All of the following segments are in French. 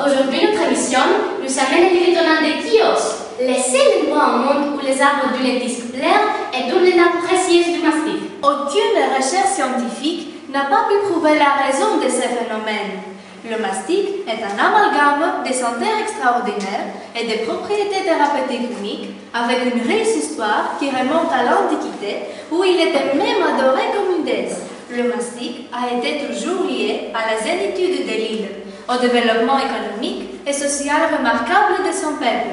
Aujourd'hui, notre émission nous amène à l'île étonnante de Chios, le seul endroit au monde où les arbres du lentisque pleurent et d'où les nappes précieuses du mastic. Aucune recherche scientifique n'a pas pu prouver la raison de ces phénomènes. Le mastic est un amalgame des senteurs extraordinaires et des propriétés thérapeutiques uniques, avec une riche histoire qui remonte à l'Antiquité, où il était même adoré comme une déesse. Le mastic a été toujours lié à la zénitude de l'île, au développement économique et social remarquable de son peuple.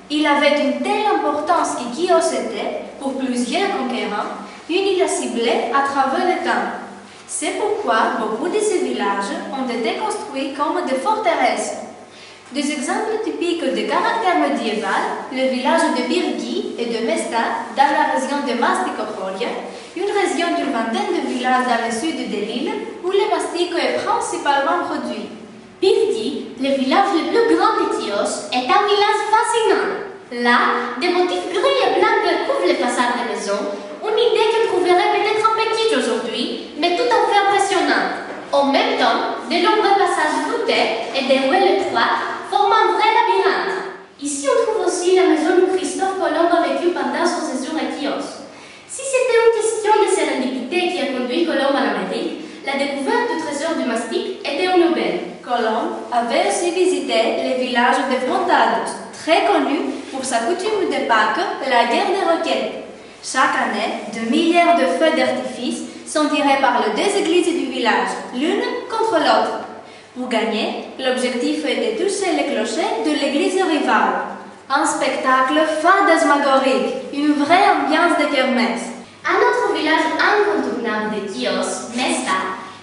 Il avait une telle importance que Chios était, pour plusieurs conquérants, une île ciblée à travers le temps. C'est pourquoi beaucoup de ces villages ont été construits comme des forteresses. Des exemples typiques de caractère médiéval, le village de Birgi et de Mesta dans la région de Mastikochoria, une région d'une vingtaine de villages dans le sud de l'île où le mastic est principalement produit. Birgi, le village le plus grand de Chios, est un village fascinant. Là, des motifs gris et blancs recouvrent les façades des maisons, une idée qu'on trouverait peut-être un petit aujourd'hui, mais tout à fait impressionnante. En même temps, de nombreux passages voûtés et des ruelles étroites forment un vrai labyrinthe. Ici, on trouve aussi la maison où Christophe Colomb a vécu pendant son séjour à Chios. Si c'était une question de sérendipité qui a conduit Colomb à l'Amérique, la découverte du trésor du mastic était une aubaine. Colomb avait aussi visité le village de Frontados, très connu pour sa coutume de Pâques, la guerre des roquettes. Chaque année, de milliards de feux d'artifice sont tirés par les deux églises du village, l'une contre l'autre. Pour gagner, l'objectif était de toucher le clocher de l'église rivale. Un spectacle fantasmagorique, une vraie ambiance de kermesse. Un autre village incontournable de Chios, Mesta,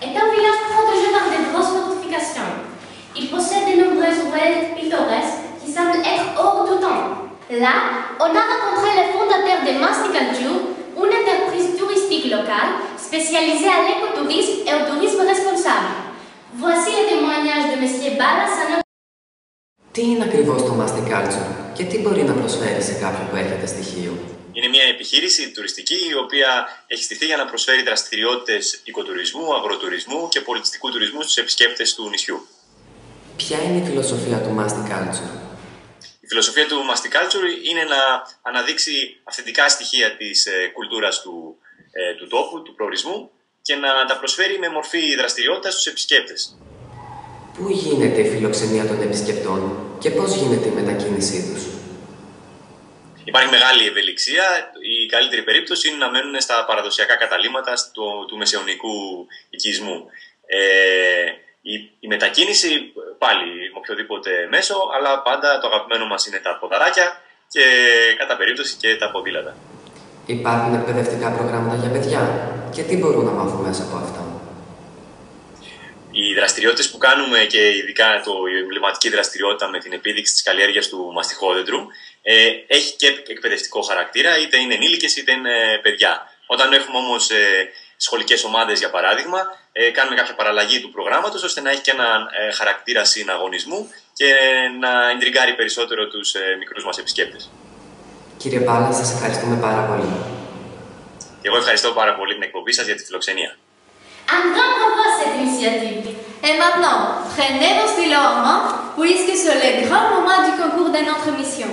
est un village protégé par de grosses fortifications. Il possède de nombreuses ruelles pittoresques qui semblent être hors du temps. Là, on a rencontré le fondateur de Masticulture, une entreprise touristique locale spécialisée à l'écotourisme et au tourisme responsable. Voici le témoignage de M. Ballas. Τι είναι ακριβώς το Masticulture και τι μπορεί να προσφέρει σε κάποιον που έρχεται στη Χίο? Είναι μια επιχείρηση τουριστική η οποία έχει στηθεί για να προσφέρει δραστηριότητες οικοτουρισμού, αγροτουρισμού και πολιτιστικού τουρισμού στους επισκέπτες του νησιού. Ποια είναι η φιλοσοφία του Masticulture? Η φιλοσοφία του Masticulture είναι να αναδείξει αυθεντικά στοιχεία της κουλτούρας του τόπου, του προορισμού και να τα προσφέρει με μορφή δραστηριότητας στους επισκέπτες. Πού γίνεται η φιλοξενία των επισκεπτών και πώς γίνεται η μετακίνησή τους? Υπάρχει μεγάλη ευελιξία. Η καλύτερη περίπτωση είναι να μένουν στα παραδοσιακά καταλύματα του μεσαιωνικού οικισμού. Η μετακίνηση πάλι με οποιοδήποτε μέσο, αλλά πάντα το αγαπημένο μας είναι τα ποδαράκια και κατά περίπτωση και τα ποδήλατα. Υπάρχουν εκπαιδευτικά προγράμματα για παιδιά και τι μπορούν να μάθουν μέσα από αυτά? Οι δραστηριότητες που κάνουμε και ειδικά η εμβληματική δραστηριότητα με την επίδειξη της καλλιέργειας του μαστιχόδεντρου έχει και εκπαιδευτικό χαρακτήρα, είτε είναι ενήλικες είτε είναι παιδιά. Όταν έχουμε όμως σχολικές ομάδες, για παράδειγμα, κάνουμε κάποια παραλλαγή του προγράμματος ώστε να έχει και έναν χαρακτήρα συναγωνισμού και να εντριγκάρει περισσότερο τους μικρούς μας επισκέπτες. Κύριε Μπάλα, σας ευχαριστούμε πάρα πολύ. Και εγώ ευχαριστώ πάρα πολύ την εκπομπή σας για τη φιλοξενία. Un grand bravo à cette initiative. Et maintenant, prenez vos stylos en main, puisque c'est le grand moment du concours de notre mission.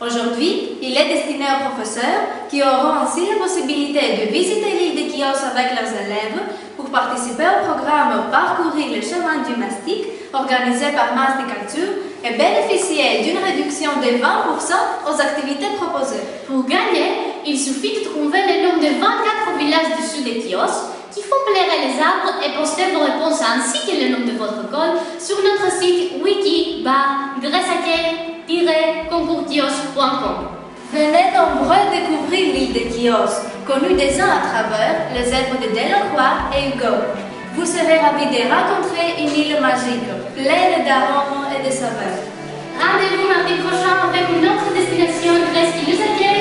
Aujourd'hui, il est destiné aux professeurs qui auront ainsi la possibilité de visiter l'île de Chios avec leurs élèves pour participer au programme Parcourir le chemin du mastic organisé par Masticulture et bénéficier d'une réduction de 20% aux activités proposées. Pour gagner, il suffit de trouver le nom de 24 villages du sud de Chios qui font plaire les arbres et poster vos réponses ainsi que le nom de votre école sur notre site wiki-gressaquet-concourchios.com. Venez nombreux découvrir l'île de Chios, connue des uns à travers les œuvres de Delacroix et Hugo. Vous serez ravis de rencontrer une île magique, pleine d'arômes et de saveurs. Rendez-vous mardi prochain avec une autre destination grèce qui nous accueille.